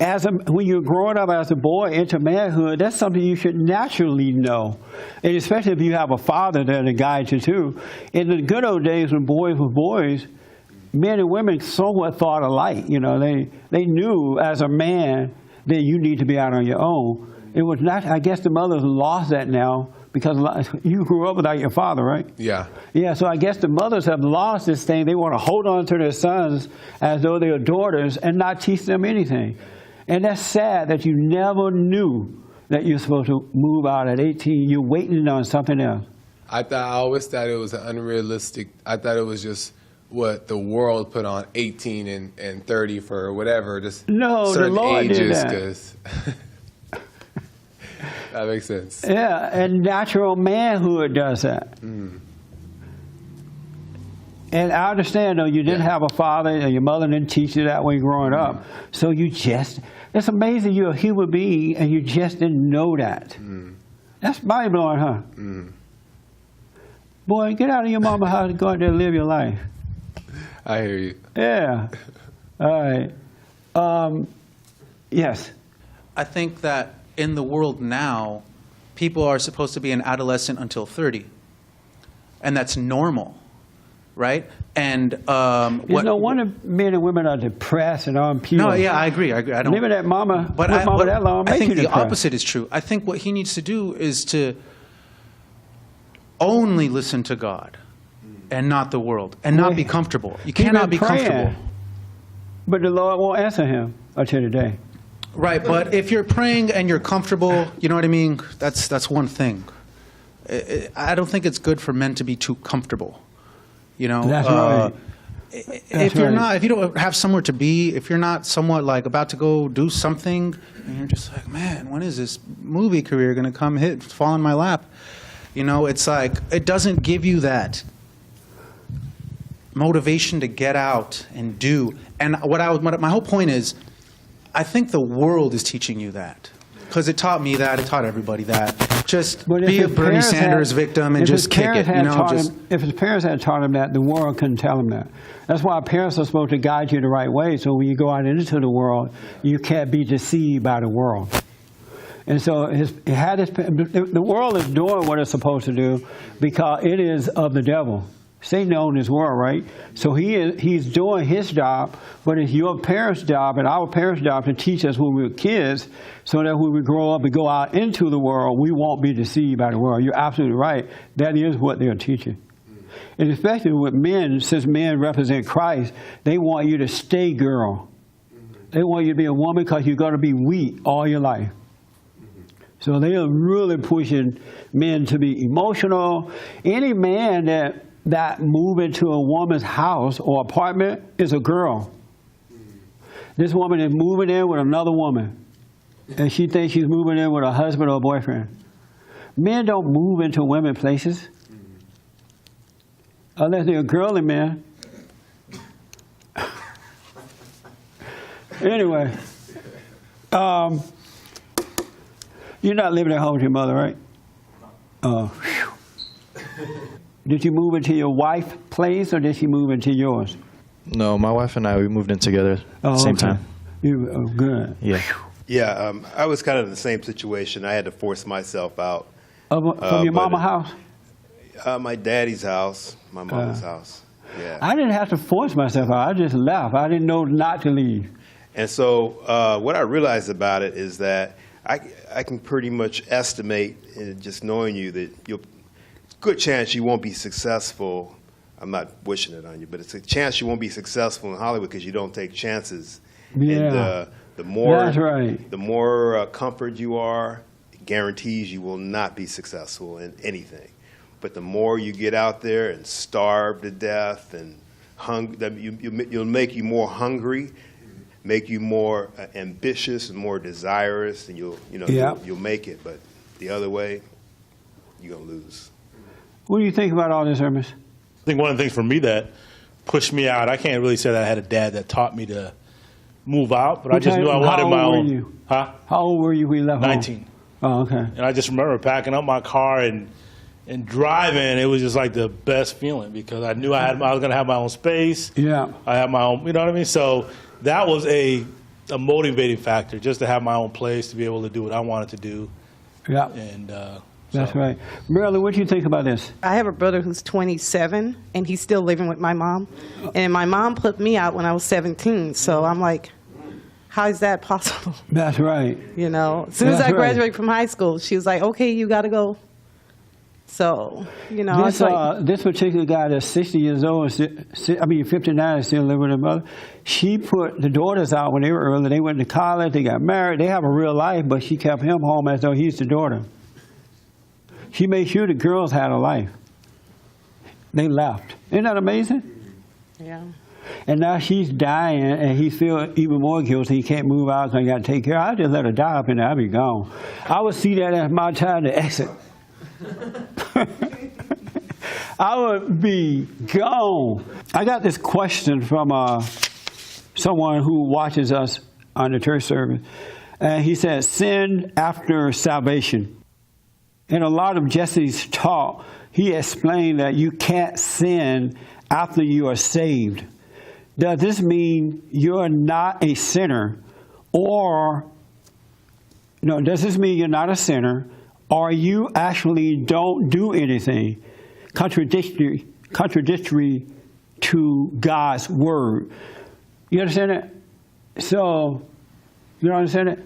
you're growing up as a boy into manhood, that's something you should naturally know. And especially if you have a father there to guide you too. In the good old days when boys were boys, men and women somewhat thought alike. You know, they knew as a man that you need to be out on your own. It was not, I guess the mothers lost that now because you grew up without your father, right? Yeah. Yeah, so I guess the mothers have lost this thing. They want to hold on to their sons as though they are daughters and not teach them anything. And that's sad that you never knew that you're supposed to move out at 18. You're waiting on something else. I always thought it was unrealistic. I thought it was just what the world put on 18 and 30 for whatever, just certain the Lord ages. did that. 'Cause that makes sense. Yeah, and natural manhood does that. Mm. And I understand, though, you didn't have a father and your mother didn't teach you that way growing up. So it's amazing you're a human being and you just didn't know that. Mm. That's mind-blowing, huh? Mm. Boy, get out of your mama's house and go out there and live your life. I hear you. Yeah. All right. Yes. I think that in the world now, people are supposed to be an adolescent until 30. And that's normal, right? And There's no wonder men and women are depressed and unpeeled. No, yeah, I agree. I don't. Maybe that mama, But with mama that long, I make think you the depressed. opposite is true. I think what he needs to do is to only listen to God and not the world, and not be comfortable. You He cannot be been praying, comfortable. But the Lord won't answer him until today. Right, but if you're praying and you're comfortable, you know what I mean? That's one thing. I don't think it's good for men to be too comfortable. You know, That's right. If you're not, if you don't have somewhere to be, if you're not somewhat like about to go do something, and you're just like, man, when is this movie career going to fall in my lap? You know, it's like, it doesn't give you that motivation to get out and do. And my whole point is, I think the world is teaching you that. Because it taught me that, it taught everybody that. Just But if be a his Bernie parents Sanders had- victim and if his just kick parents it. You had know, taught just him, if his parents had taught him that, the world couldn't tell him that. That's why parents are supposed to guide you the right way. So when you go out into the world, you can't be deceived by the world. And so the world is doing what it's supposed to do because it is of the devil. Satan owns this world, right? So he's doing his job, but it's your parents' job and our parents' job to teach us when we were kids so that when we grow up and go out into the world, we won't be deceived by the world. You're absolutely right. That is what they're teaching. And especially with men, since men represent Christ, they want you to stay girl. They want you to be a woman because you're going to be weak all your life. So they are really pushing men to be emotional. Any man that move into a woman's house or apartment is a girl. This woman is moving in with another woman, and she thinks she's moving in with a husband or a boyfriend. Men don't move into women places unless they're a girly man. Anyway, you're not living at home with your mother, right? Oh, did you move into your wife's place or did she move into yours? No, my wife and I, we moved in together at the same okay. time. Good. Yeah. Yeah, I was kind of in the same situation. I had to force myself out. From your but- mama's house? My daddy's house, my mama's house. Yeah. I didn't have to force myself out. I just left. I didn't know not to leave. And so what I realized about it is that I can pretty much estimate, in just knowing you, that good chance you won't be successful. I'm not wishing it on you, but it's a chance you won't be successful in Hollywood because you don't take chances. Yeah. And the more That's right. the more comfort you are, it guarantees you will not be successful in anything. But the more you get out there and starve to death, and you'll make you more hungry, make you more ambitious and more desirous, and you'll make it. But the other way, you're gonna lose. What do you think about all this, Hermes? I think one of the things for me that pushed me out, I can't really say that I had a dad that taught me to move out, but I just knew I wanted my How old own. were you? Huh? How old were you when you left home? 19. Oh, okay. And I just remember packing up my car and driving. It was just like the best feeling because I knew I was going to have my own space. Yeah. I had my own, you know what I mean? So that was a motivating factor, just to have my own place, to be able to do what I wanted to do. Yeah. And That's so. right. Marilyn, what do you think about this? I have a brother who's 27, and he's still living with my mom. And my mom put me out when I was 17, so I'm like, how is that possible? That's right. You know, as soon as That's I right. graduated from high school, she was like, okay, you got to go. So, you know, This, it's like, this particular guy that's 60 years old, 59, is still living with her mother. She put the daughters out when they were early. They went to college. They got married. They have a real life, but she kept him home as though he's the daughter. She made sure the girls had a life. They left. Isn't that amazing? yeah. And now she's dying, and he feels even more guilty. He can't move out because he got to take care of her. I just let her die up in there. I'd be gone. I would see that as my time to exit. I would be gone. I got this question from someone who watches us on the church service. And he said, sin after salvation. In a lot of Jesse's talk, he explained that you can't sin after you are saved. Does this mean you're not a sinner? Or, no, does this mean you're not a sinner? Or you actually don't do anything contradictory to God's word. You understand that? So, you don't understand it?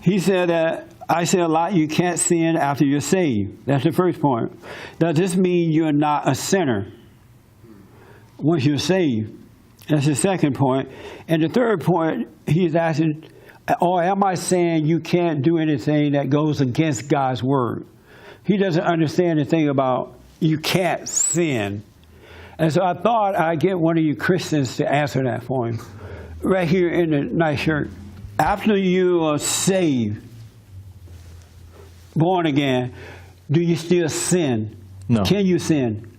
He said that, I say a lot, you can't sin after you're saved. That's the first point. Does this mean you're not a sinner once you're saved? That's the second point. And the third point, he's asking, or am I saying you can't do anything that goes against God's word? He doesn't understand the thing about you can't sin. And so I thought I'd get one of you Christians to answer that for him. Right here in the nice shirt. After you are saved, born again, do you still sin? No. Can you sin?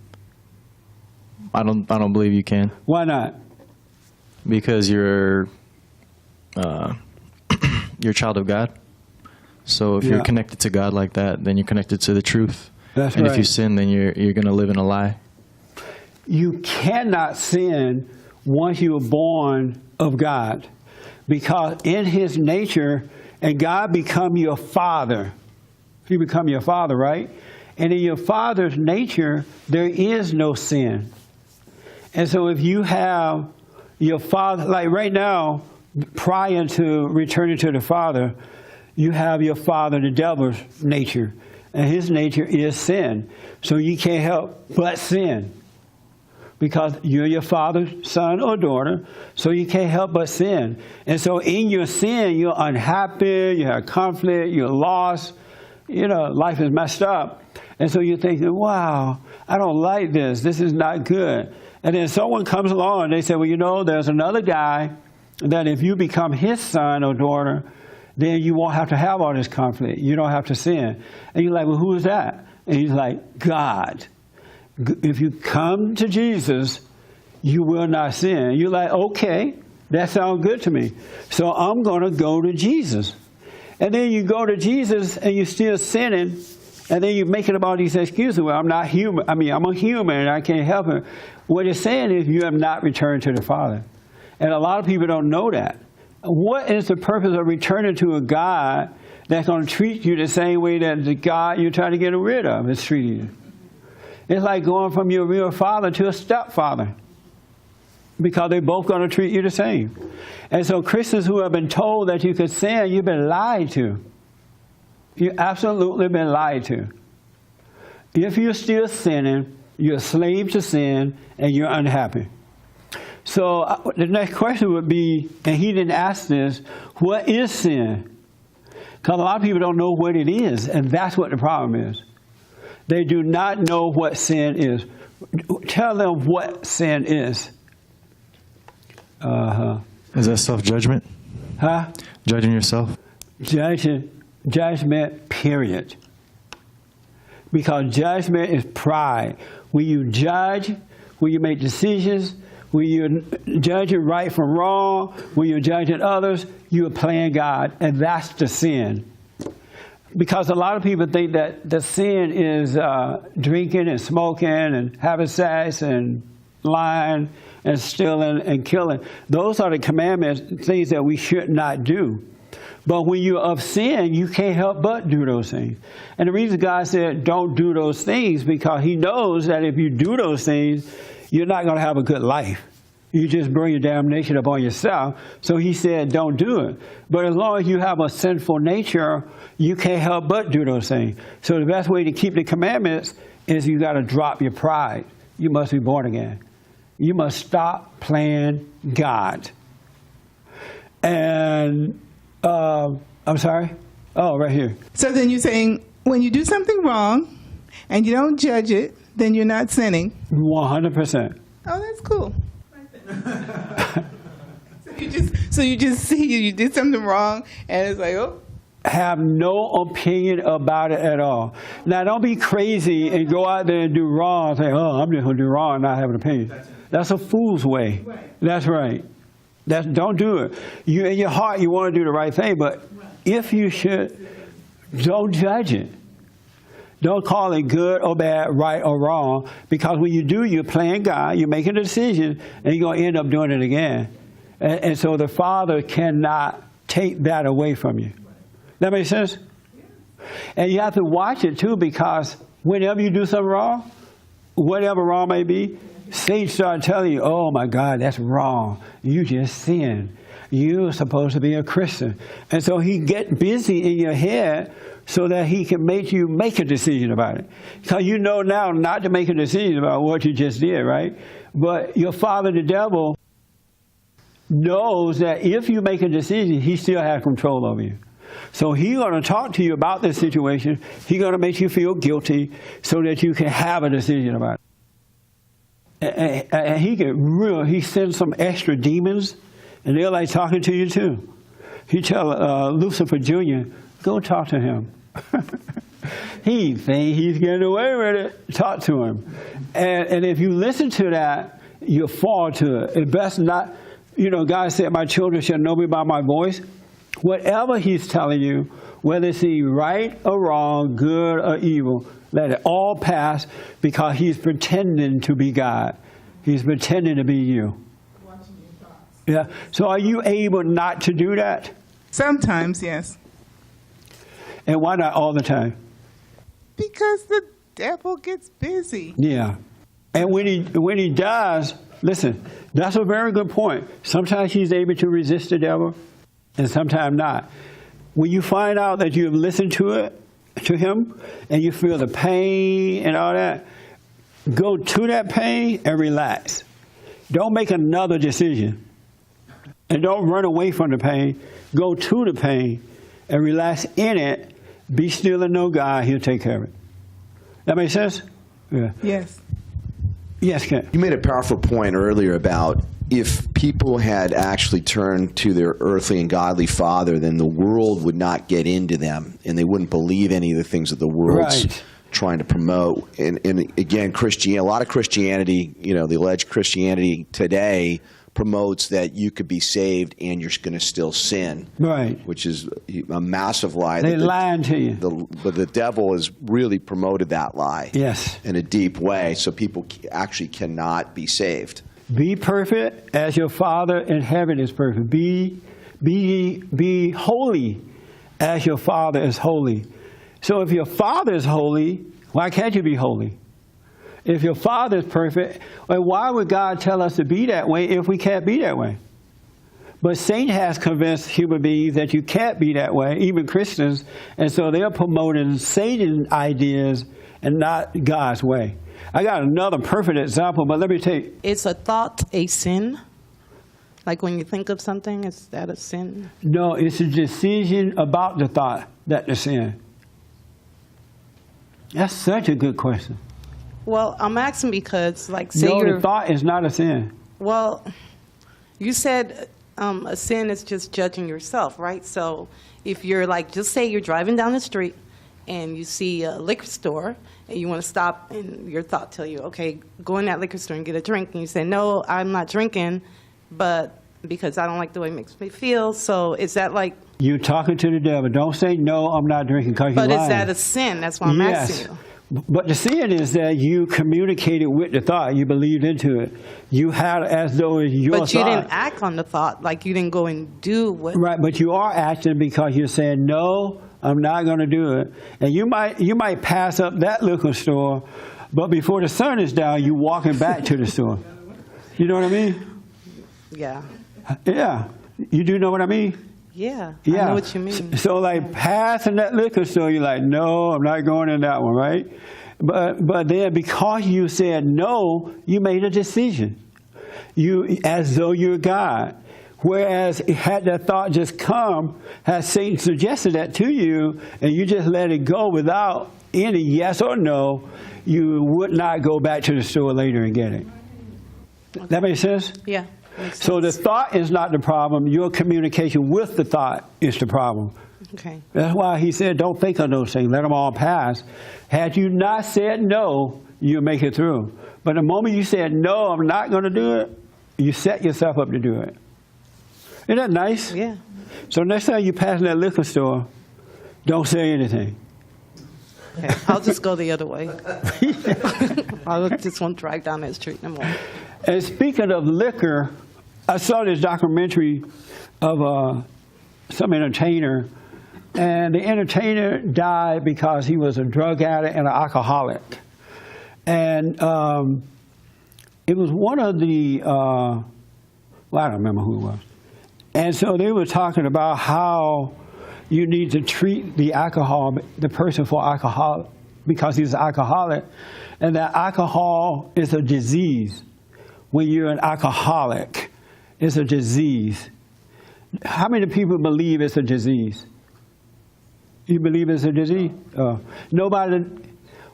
I don't believe you can, Why not? because you're a child of God. So if Yeah. you're connected to God like that, then you're connected to the truth. That's and right. if you sin, then you're going to live in a lie. You cannot sin once you are born of God, because in his nature, and God become your father. He become your father, right? And in your father's nature, there is no sin. And so if you have your father, like right now, prior to returning to the Father, you have your father, the devil's nature. And his nature is sin. So you can't help but sin. Because you're your father's son or daughter, so you can't help but sin. And so in your sin, you're unhappy, you have conflict, you're lost, life is messed up. And so you're thinking, wow, I don't like this. This is not good. And then someone comes along and they say, well, there's another guy that if you become his son or daughter, then you won't have to have all this conflict. You don't have to sin. And you're like, well, who is that? And he's like, God. If you come to Jesus, you will not sin. You're like, okay, that sounds good to me. So I'm going to go to Jesus. And then you go to Jesus and you're still sinning. And then you're making up all these excuses. Well, I'm not human. I'm a human and I can't help it. What it's saying is you have not returned to the Father. And a lot of people don't know that. What is the purpose of returning to a God that's going to treat you the same way that the God you're trying to get rid of is treating you? It's like going from your real father to a stepfather, because they're both going to treat you the same. And so Christians who have been told that you can sin, you've been lied to. You've absolutely been lied to. If you're still sinning, you're a slave to sin, and you're unhappy. So the next question would be, and he didn't ask this, what is sin? Because a lot of people don't know what it is, and that's what the problem is. They do not know what sin is. Tell them what sin is. Is that self-judgment? Huh? Judging yourself? Judgment, period. Because judgment is pride. When you judge, when you make decisions, when you're judging right from wrong, when you're judging others, you are playing God, and that's the sin. Because a lot of people think that the sin is drinking and smoking and having sex and lying and stealing and killing. Those are the commandments, things that we should not do. But when you're of sin, you can't help but do those things. And the reason God said don't do those things, because he knows that if you do those things, you're not going to have a good life. You just bring your damnation upon yourself. So he said, don't do it. But as long as you have a sinful nature, you can't help but do those things. So the best way to keep the commandments is you got to drop your pride. You must be born again. You must stop playing God. And, I'm sorry? Oh, right here. So then you're saying when you do something wrong and you don't judge it, then you're not sinning. 100%. Oh, that's cool. So you just see you did something wrong, and it's like, oh. Have no opinion about it at all. Now, don't be crazy and go out there and do wrong and say, oh, I'm just going to do wrong and not have an opinion. That's a fool's way. That's right. Don't do it. You, in your heart, you want to do the right thing, but if you should, don't judge it. Don't call it good or bad, right or wrong, because when you do, you're playing God, you're making a decision, and you're going to end up doing it again. And so the Father cannot take that away from you. That makes sense? And you have to watch it, too, because whenever you do something wrong, whatever wrong may be, Satan starts telling you, oh my God, that's wrong. You just sinned. You're supposed to be a Christian. And so he get busy in your head so that he can make you make a decision about it. Because you know now not to make a decision about what you just did, right? But your father, the devil, knows that if you make a decision, he still has control over you. So he's going to talk to you about this situation. He's going to make you feel guilty so that you can have a decision about it. And he sends some extra demons, and they're like talking to you too. He tell Lucifer Jr., go talk to him. He thinks he's getting away with it. Talk to him. And if you listen to that, you'll fall to it. It best not, God said, my children shall know me by my voice. Whatever he's telling you, whether it's right or wrong, good or evil, let it all pass because he's pretending to be God. He's pretending to be you. Yeah. So are you able not to do that? Sometimes, yes. And why not all the time? Because the devil gets busy. Yeah. And when he does, listen, that's a very good point. Sometimes he's able to resist the devil, and sometimes not. When you find out that you've listened to him, and you feel the pain and all that, go to that pain and relax. Don't make another decision. And don't run away from the pain. Go to the pain and relax in it. Be still and know God. He'll take care of it. That make sense? Yeah. Yes. Yes, Ken. You made a powerful point earlier about if people had actually turned to their earthly and godly father, then the world would not get into them, and they wouldn't believe any of the things that the world's trying to promote. And again, Christianity, a lot of Christianity, the alleged Christianity today promotes that you could be saved and you're going to still sin. Right. Which is a massive lie. They're lying to you. But the devil has really promoted that lie. Yes. In a deep way, so people actually cannot be saved. Be perfect as your Father in heaven is perfect. Be holy as your Father is holy. So if your Father is holy, why can't you be holy? If your Father is perfect, why would God tell us to be that way if we can't be that way? But Satan has convinced human beings that you can't be that way, even Christians, and so they're promoting Satan's ideas and not God's way. I got another perfect example, but let me tell you. Is a thought a sin? Like when you think of something, is that a sin? No, it's a decision about the thought that's a sin. That's such a good question. Well, I'm asking because, say the thought is not a sin. Well, you said a sin is just judging yourself, right? So if you're just say you're driving down the street and you see a liquor store and you want to stop, and your thought tell you, okay, go in that liquor store and get a drink. And you say, no, I'm not drinking, but because I don't like the way it makes me feel. So is that You're talking to the devil. Don't say, no, I'm not drinking because you're lying. But is that a sin? That's why I'm asking you. But the sin is that you communicated with the thought. You believed into it. You had as though it was your thought. But you didn't act on the thought. You didn't go and do what. Right, but you are acting because you're saying, no, I'm not going to do it. And you might pass up that liquor store, but before the sun is down, you're walking back to the store. You know what I mean? Yeah. Yeah. You do know what I mean? Yeah, I know what you mean. So passing that liquor store, you're like, no, I'm not going in that one, right? But then because you said no, you made a decision. As though you're God. Whereas had that thought just come, had Satan suggested that to you, and you just let it go without any yes or no, you would not go back to the store later and get it. Okay. That make sense? Yeah. So the thought is not the problem. Your communication with the thought is the problem. Okay. That's why he said, don't think of those things. Let them all pass. Had you not said no, you'll make it through. But the moment you said, no, I'm not going to do it, you set yourself up to do it. Isn't that nice? Yeah. So next time you pass that liquor store, don't say anything. Okay. I'll just go the other way. I just won't drive down that street no more. And speaking of liquor, I saw this documentary of some entertainer, and the entertainer died because he was a drug addict and an alcoholic. And it was one of the, well, I don't remember who it was. And so they were talking about how you need to treat the person for alcohol, because he's an alcoholic, and that alcohol is a disease. When you're an alcoholic, it's a disease. How many people believe it's a disease? You believe it's a disease? Nobody.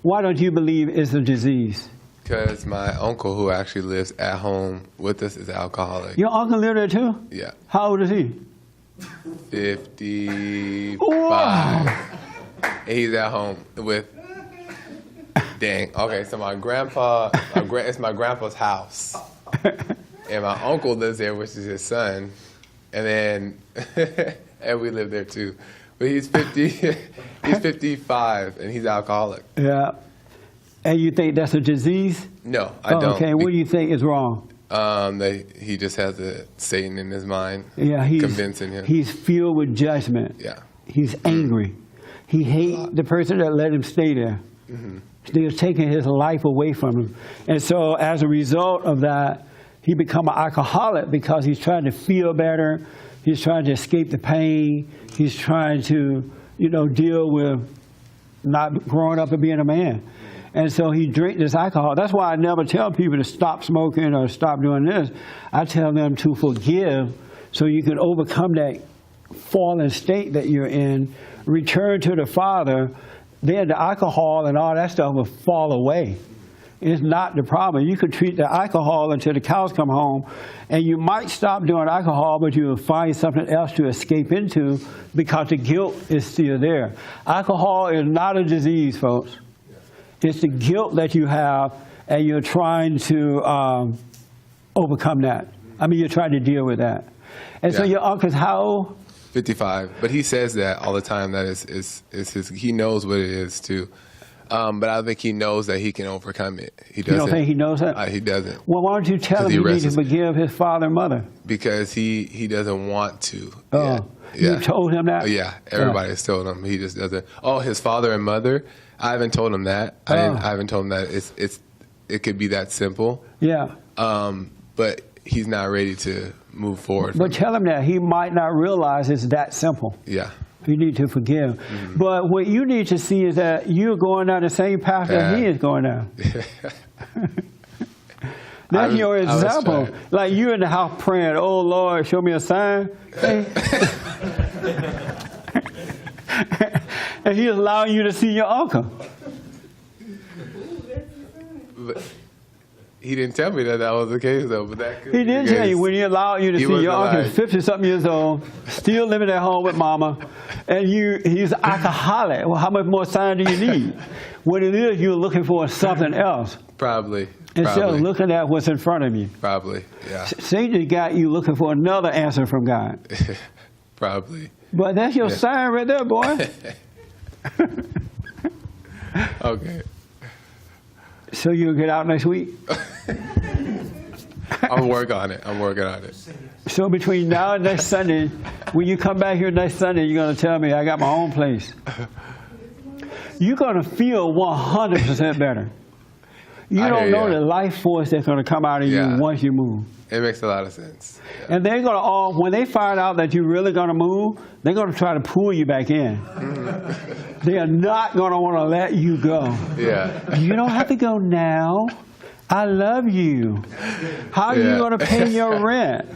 Why don't you believe it's a disease? Because my uncle, who actually lives at home with us, is an alcoholic. Your uncle lived there too? Yeah. How old is he? 55. Wow. And he's at home with. Dang. Okay, so my grandpa, it's my grandpa's house, and my uncle lives there, which is his son, and then and we live there too. But he's 50. He's 55, and he's alcoholic. Yeah. And you think that's a disease? No, I don't. Okay, what do you think is wrong? That he just has a Satan in his mind. Yeah, he's convincing him. He's filled with judgment. Yeah. He's angry. He hates the person that let him stay there. Mm-hmm. They're taking his life away from him. And so as a result of that, he become an alcoholic because he's trying to feel better. He's trying to escape the pain. He's trying to, deal with not growing up and being a man. And so he drinks this alcohol. That's why I never tell people to stop smoking or stop doing this. I tell them to forgive so you can overcome that fallen state that you're in, return to the Father. Then the alcohol and all that stuff will fall away. It's not the problem. You could treat the alcohol until the cows come home, and you might stop doing alcohol, but you will find something else to escape into because the guilt is still there. Alcohol is not a disease, folks. It's the guilt that you have, and you're trying to overcome that. I mean, you're trying to deal with that. And so your uncle's how old? 55, but he says that all the time. That is his. He knows what it is too, but I think he knows that he can overcome it. He doesn't. You don't think he knows that? He doesn't. Well, why don't you tell him he needs to forgive his father and mother? Because he doesn't want to. Oh, yeah. You told him that? Yeah, everybody's told him. He just doesn't. Oh, his father and mother. I haven't told him that. I haven't told him that it could be that simple. Yeah. But he's not ready to move forward. But tell him that he might not realize it's that simple. Yeah. You need to forgive. Mm-hmm. But what you need to see is that you're going down the same path that he is going down. That's your example. Like you in the house praying, "Oh Lord, show me a sign." Hey. And he's allowing you to see your uncle. But he didn't tell me that was the case, though. But that could he didn't tell you when he allowed you to see your uncle, 50-something years old, still living at home with mama, and he's an alcoholic. Well, how much more sign do you need? What it is, you're looking for something else. Probably. Instead of looking at what's in front of you. Probably, yeah. Satan got you looking for another answer from God. Probably. But that's your sign right there, boy. Okay. So you'll get out next week? I'm working on it. So between now and next Sunday, when you come back here next Sunday, you're going to tell me, I got my own place. You're going to feel 100% better. You don't know the life force that's going to come out of you once you move. It makes a lot of sense. Yeah. And they're going to when they find out that you're really going to move, they're going to try to pull you back in. Mm-hmm. They are not going to want to let you go. Yeah. You don't have to go now. I love you. How are you going to pay your rent?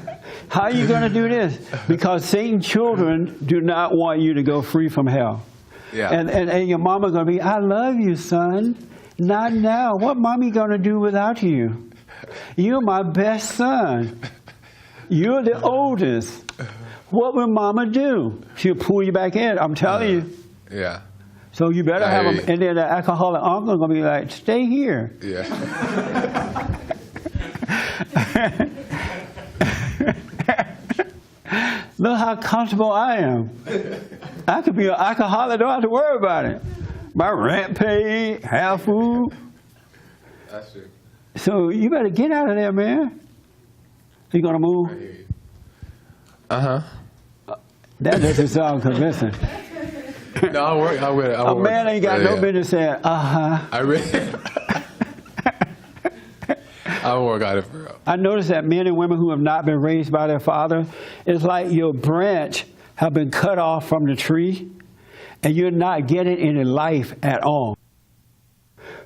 How are you going to do this? Because Satan's children do not want you to go free from hell. Yeah. And your mama going to be, I love you, son. Not now. What mommy going to do without you? You're my best son. You're the oldest. What will mama do? She'll pull you back in. I'm telling you. Yeah. So you better have them. And then the alcoholic uncle going to be like, stay here. Yeah. Look how comfortable I am. I could be an alcoholic. Don't have to worry about it. My rent paid, have food. That's true. So you better get out of there, man. You gonna move? I hear you. Uh-huh. That doesn't sound convincing. No, I'll work. A man ain't got no business saying, uh-huh. I really. I'll work on it for real. I noticed that men and women who have not been raised by their father, it's like your branch have been cut off from the tree, and you're not getting any life at all.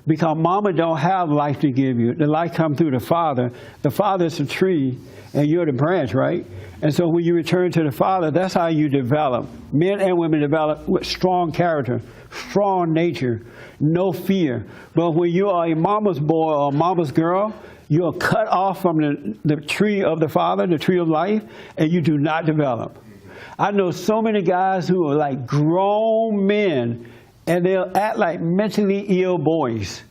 Because mama don't have life to give you. The life comes through the father. The father's the tree, and you're the branch, right? And so when you return to the father, that's how you develop. Men and women develop with strong character, strong nature, no fear. But when you are a mama's boy or a mama's girl, you're cut off from the tree of the father, the tree of life, and you do not develop. I know so many guys who are like grown men, and they'll act like mentally ill boys.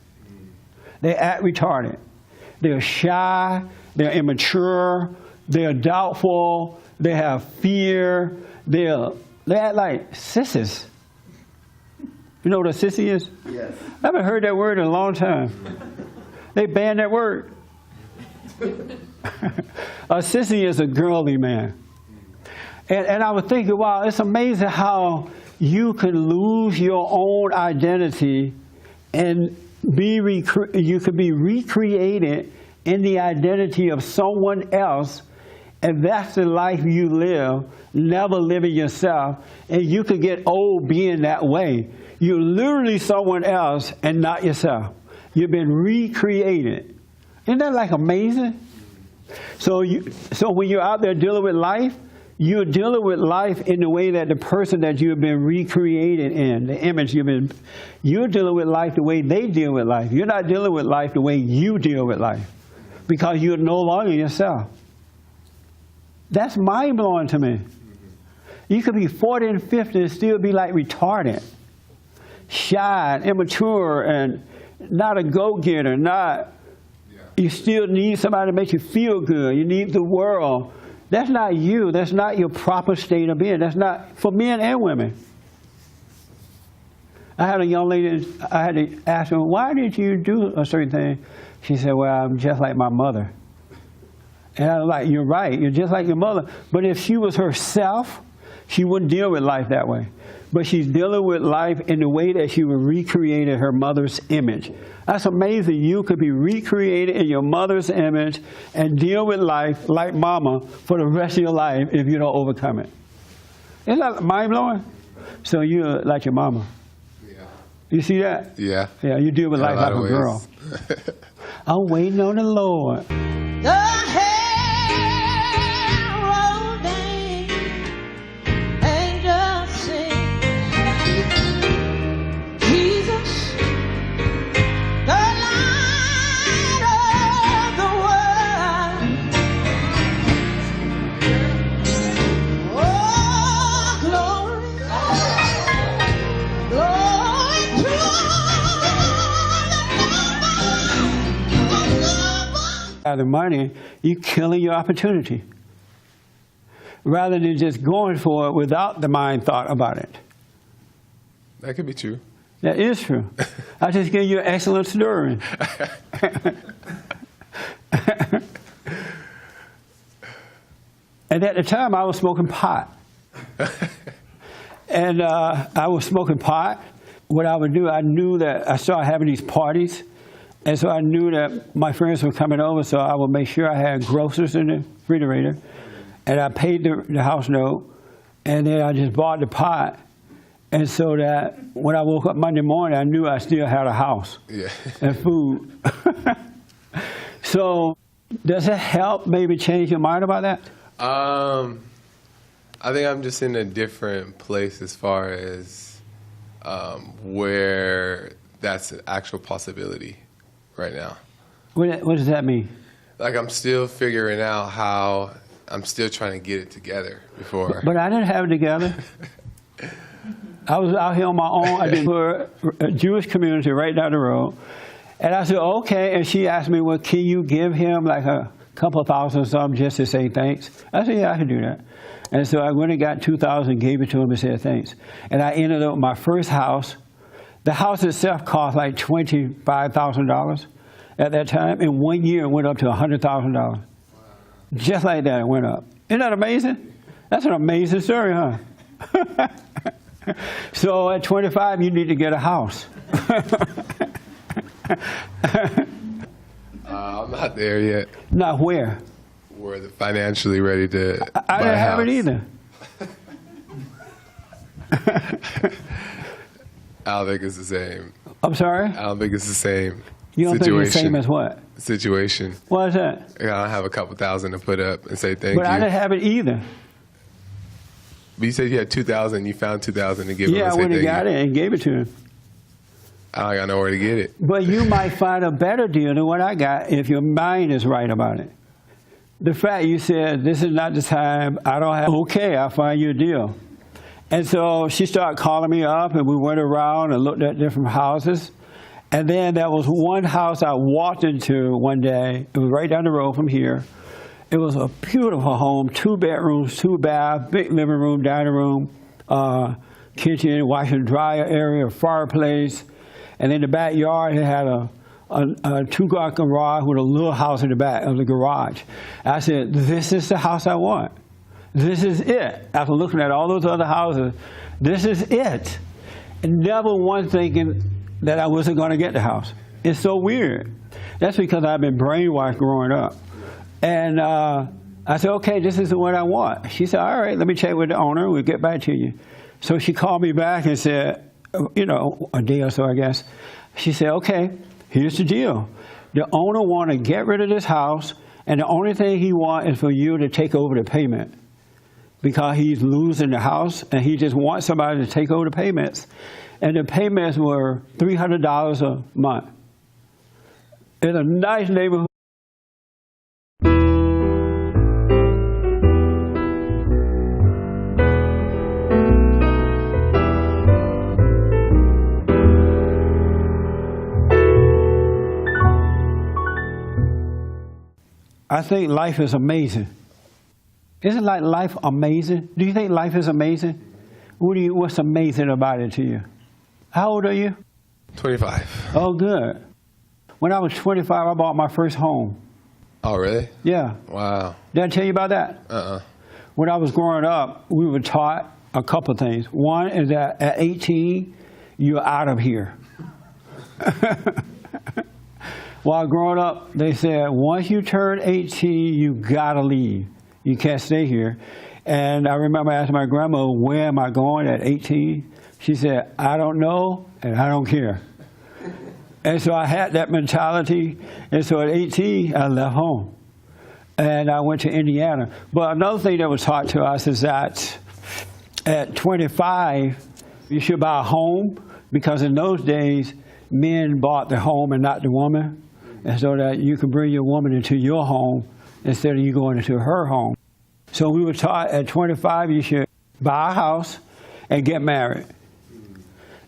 They act retarded. They're shy, they're immature, they're doubtful, they have fear, they act like sissies. You know what a sissy is? Yes. I haven't heard that word in a long time. They banned that word. A sissy is a girly man. And I was thinking, wow, it's amazing how you can lose your own identity and you could be recreated in the identity of someone else, and that's the life you live, never living yourself, and you could get old being that way. You're literally someone else and not yourself. You've been recreated. Isn't that like amazing? So when you're out there dealing with life, you're dealing with life in the way that the person that you've been recreated in, the image you're dealing with life the way they deal with life. You're not dealing with life the way you deal with life because you're no longer yourself. That's mind-blowing to me. You could be 40 and 50 and still be like retarded, shy, and immature, and not a go-getter, you still need somebody to make you feel good. You need the world. That's not you. That's not your proper state of being. That's not for men and women. I had a young lady, I had to ask her, why did you do a certain thing? She said, well, I'm just like my mother. And I was like, you're right. You're just like your mother. But if she was herself, she wouldn't deal with life that way. But she's dealing with life in the way that she would recreate her mother's image. That's amazing. You could be recreated in your mother's image and deal with life like mama for the rest of your life if you don't overcome it. Isn't that mind-blowing? So you're like your mama. Yeah. You see that? Yeah. Yeah, you deal with life like a girl. I'm waiting on the Lord. The money, you're killing your opportunity rather than just going for it without the mind thought about it. That could be true. That is true. I just gave you an excellent story. And at the time, I was smoking pot. And I was smoking pot. What I would do, I knew that I started having these parties. And so I knew that my friends were coming over, so I would make sure I had groceries in the refrigerator. And I paid the house note, and then I just bought the pot. And so that when I woke up Monday morning, I knew I still had a house and food. So does it help maybe change your mind about that? I think I'm just in a different place as far as where that's an actual possibility right now. What does that mean? Like I'm still figuring out how I'm still trying to get it together before. But I didn't have it together. I was out here on my own. I did for a Jewish community right down the road. And I said, okay. And she asked me, well, can you give him like a couple of thousand or something just to say thanks? I said, yeah, I can do that. And so I went and got $2,000, gave it to him and said thanks. And I ended up with my first house. The house itself cost like $25,000 at that time. In 1 year, it went up to $100,000. Wow. Just like that, it went up. Isn't that amazing? That's an amazing story, huh? So at 25, you need to get a house. I'm not there yet. Not where? We're financially ready to I buy didn't a have it house. either. I don't think it's the same. I'm sorry? I don't think it's the same You don't situation. think it's the same as what? Situation. What is that? I don't have a couple thousand to put up and say thank But you. I didn't have it either. But you said you had 2,000. You found 2,000 to give him Yeah, and I say went and thank got you. it and gave it to him. I got nowhere to get it. But you might find a better deal than what I got if your mind is right about it. The fact you said, this is not the time, I don't have, okay, I'll find you a deal. And so she started calling me up, and we went around and looked at different houses. And then there was one house I walked into one day. It was right down the road from here. It was a beautiful home, 2 bedrooms, 2 baths, big living room, dining room, kitchen, washer and dryer area, fireplace. And in the backyard, it had a 2-car garage with a little house in the back of the garage. I said, this is the house I want. This is it. After looking at all those other houses, this is it. And never once thinking that I wasn't going to get the house. It's so weird. That's because I've been brainwashed growing up. And I said, okay, this is what I want. She said, all right, let me check with the owner. We'll get back to you. So she called me back and said, you know, a day or so, I guess. She said, okay, here's the deal. The owner want to get rid of this house, and the only thing he wants is for you to take over the payment, because he's losing the house, and he just wants somebody to take over the payments. And the payments were $300 a month. In a nice neighborhood. I think life is amazing. Isn't like life amazing? Do you think life is amazing? What's amazing about it to you? How old are you? 25. Oh, good. When I was 25, I bought my first home. Oh, really? Yeah. Wow. Did I tell you about that? Uh-uh. When I was growing up, we were taught a couple of things. One is that at 18, you're out of here. While growing up, they said, once you turn 18, you gotta leave. You can't stay here. And I remember asking my grandma, where am I going at 18? She said, I don't know, and I don't care. And so I had that mentality. And so at 18, I left home. And I went to Indiana. But another thing that was taught to us is that at 25, you should buy a home, because in those days, men bought the home and not the woman. And so that you could bring your woman into your home instead of you going into her home. So we were taught at 25, you should buy a house and get married.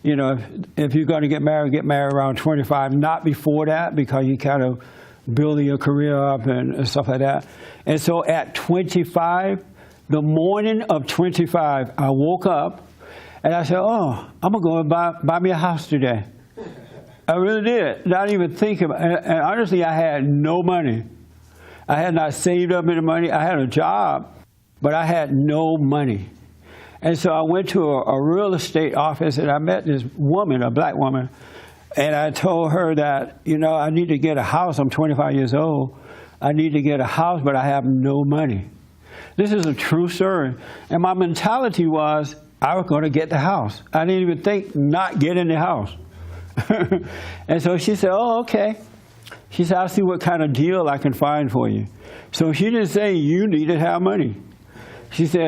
You know, if you're going to get married around 25, not before that, because you kind of building your career up and stuff like that. And so at 25, the morning of 25, I woke up and I said, oh, I'm going to go and buy me a house today. I really did, not even think about it. And honestly, I had no money. I had not saved up any money. I had a job, but I had no money. And so I went to a real estate office, and I met this woman, a black woman, and I told her that, you know, I need to get a house. I'm 25 years old. I need to get a house, but I have no money. This is a true story. And my mentality was, I was going to get the house. I didn't even think not getting the house. And so she said, oh, okay. She said, I'll see what kind of deal I can find for you. So she didn't say you need to have money. She said,